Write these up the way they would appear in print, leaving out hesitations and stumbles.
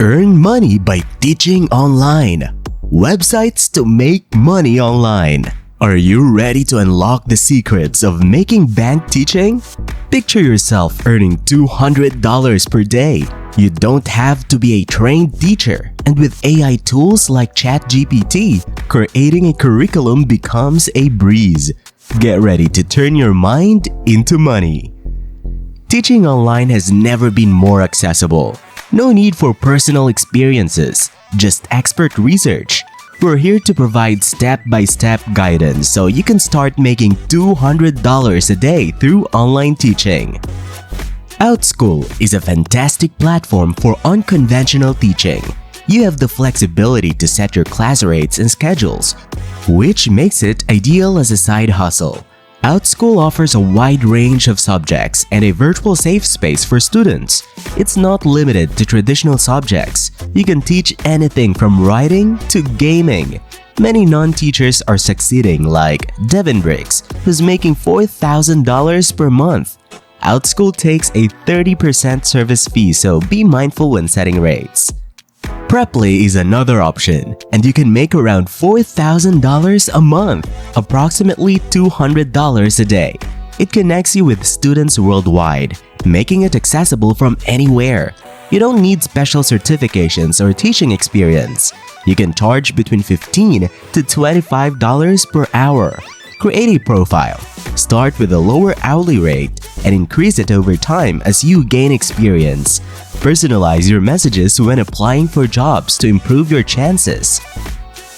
Earn money by teaching online. Websites to make money online. Are you ready to unlock the secrets of making bank teaching? Picture yourself earning $200 per day. You don't have to be a trained teacher, and with AI tools like ChatGPT, creating a curriculum becomes a breeze. Get ready to turn your mind into money. Teaching online has never been more accessible. No need for personal experiences, just expert research. We're here to provide step-by-step guidance so you can start making $200 a day through online teaching. OutSchool is a fantastic platform for unconventional teaching. You have the flexibility to set your class rates and schedules, which makes it ideal as a side hustle. OutSchool offers a wide range of subjects and a virtual safe space for students. It's not limited to traditional subjects. You can teach anything from writing to gaming. Many non-teachers are succeeding, like Devin Briggs, who's making $4,000 per month. OutSchool takes a 30% service fee, so be mindful when setting rates. Preply is another option, and you can make around $4,000 a month, approximately $200 a day. It connects you with students worldwide, making it accessible from anywhere. You don't need special certifications or teaching experience. You can charge between $15 to $25 per hour. Create a profile. Start with a lower hourly rate and increase it over time as you gain experience. Personalize your messages when applying for jobs to improve your chances.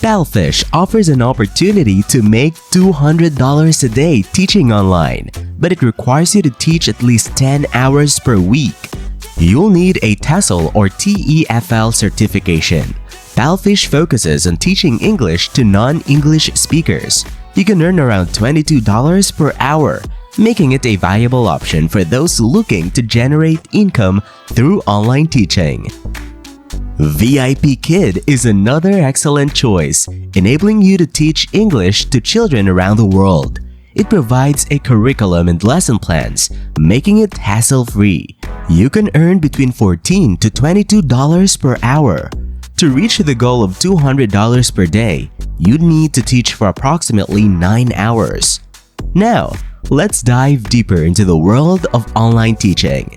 Palfish offers an opportunity to make $200 a day teaching online, but it requires you to teach at least 10 hours per week. You'll need a TESOL or TEFL certification. Palfish focuses on teaching English to non-English speakers. You can earn around $22 per hour, making it a viable option for those looking to generate income through online teaching. VIP Kid is another excellent choice, enabling you to teach English to children around the world. It provides a curriculum and lesson plans, making it hassle-free. You can earn between $14 to $22 per hour. To reach the goal of $200 per day, you'd need to teach for approximately 9 hours. Now, let's dive deeper into the world of online teaching.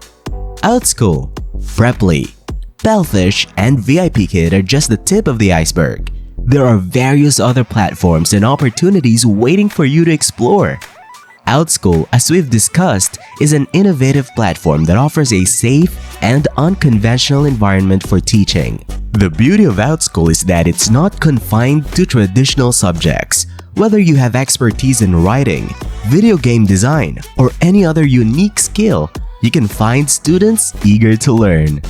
OutSchool, Preply, Palfish, and VIP Kid are just the tip of the iceberg. There are various other platforms and opportunities waiting for you to explore. OutSchool, as we've discussed, is an innovative platform that offers a safe and unconventional environment for teaching. The beauty of OutSchool is that it's not confined to traditional subjects. Whether you have expertise in writing, video game design, or any other unique skill, you can find students eager to learn.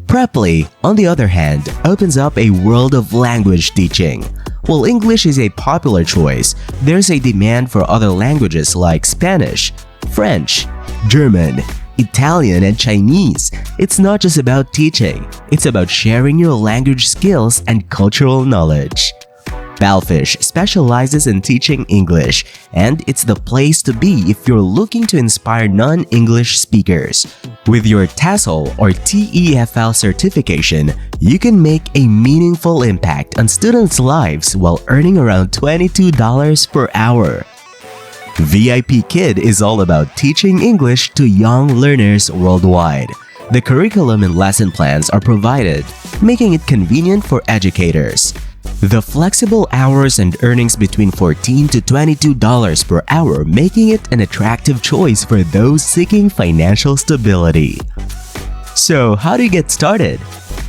Preply, on the other hand, opens up a world of language teaching. While English is a popular choice, there's a demand for other languages like Spanish, French, German, Italian, and Chinese. It's not just about teaching, it's about sharing your language skills and cultural knowledge. Palfish specializes in teaching English, and it's the place to be if you're looking to inspire non-English speakers. With your TESOL or TEFL certification, you can make a meaningful impact on students' lives while earning around $22 per hour. VIP Kid is all about teaching English to young learners worldwide. The curriculum and lesson plans are provided, making it convenient for educators. The flexible hours and earnings between $14 to $22 per hour, making it an attractive choice for those seeking financial stability. So, how do you get started?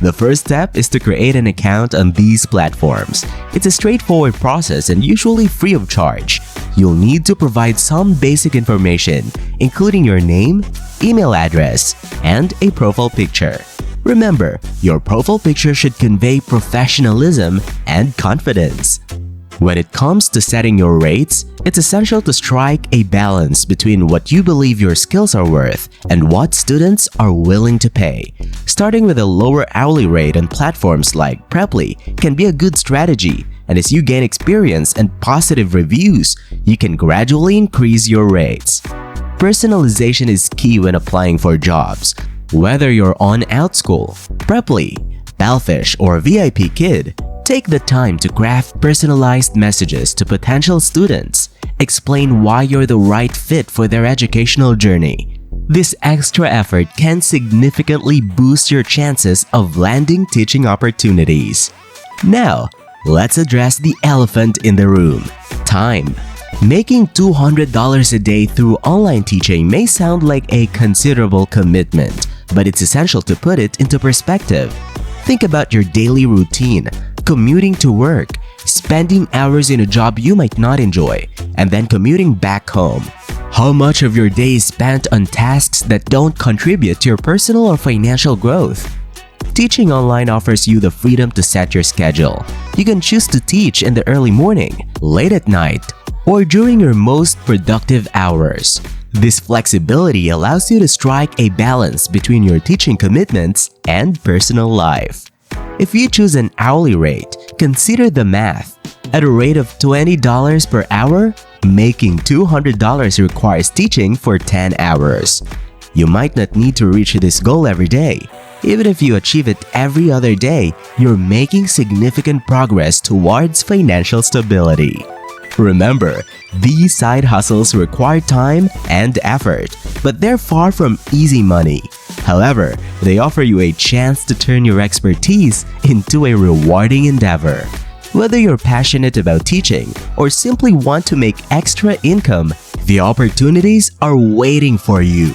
The first step is to create an account on these platforms. It's a straightforward process and usually free of charge. You'll need to provide some basic information, including your name, email address, and a profile picture. Remember, your profile picture should convey professionalism and confidence. When it comes to setting your rates, it's essential to strike a balance between what you believe your skills are worth and what students are willing to pay. Starting with a lower hourly rate on platforms like Preply can be a good strategy, and as you gain experience and positive reviews, you can gradually increase your rates. Personalization is key when applying for jobs. Whether you're on OutSchool, Preply, Palfish or VIP Kid, take the time to craft personalized messages to potential students. Explain why you're the right fit for their educational journey. This extra effort can significantly boost your chances of landing teaching opportunities. Now, let's address the elephant in the room: time. Making $200 a day through online teaching may sound like a considerable commitment, but it's essential to put it into perspective. Think about your daily routine, commuting to work, spending hours in a job you might not enjoy, and then commuting back home. How much of your day is spent on tasks that don't contribute to your personal or financial growth? Teaching online offers you the freedom to set your schedule. You can choose to teach in the early morning, late at night, or during your most productive hours. This flexibility allows you to strike a balance between your teaching commitments and personal life. If you choose an hourly rate, consider the math. At a rate of $20 per hour, making $200 requires teaching for 10 hours. You might not need to reach this goal every day. Even if you achieve it every other day, you're making significant progress towards financial stability. Remember, these side hustles require time and effort, but they're far from easy money. However, they offer you a chance to turn your expertise into a rewarding endeavor. Whether you're passionate about teaching or simply want to make extra income, the opportunities are waiting for you.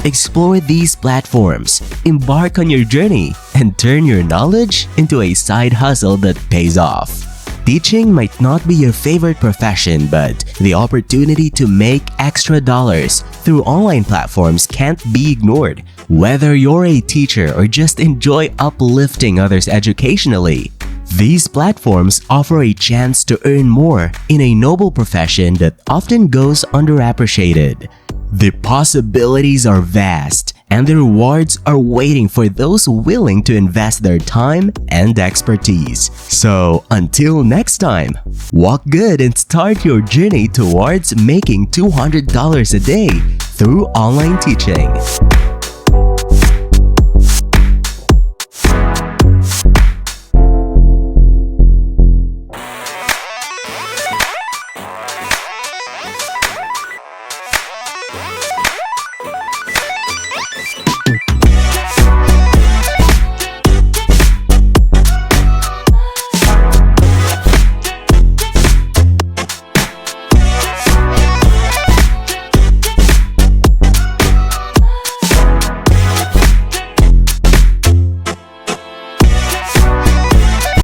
Explore these platforms, embark on your journey, and turn your knowledge into a side hustle that pays off. Teaching might not be your favorite profession, but the opportunity to make extra dollars through online platforms can't be ignored. Whether you're a teacher or just enjoy uplifting others educationally, these platforms offer a chance to earn more in a noble profession that often goes underappreciated. The possibilities are vast, and the rewards are waiting for those willing to invest their time and expertise. So, until next time, walk good and start your journey towards making $200 a day through online teaching.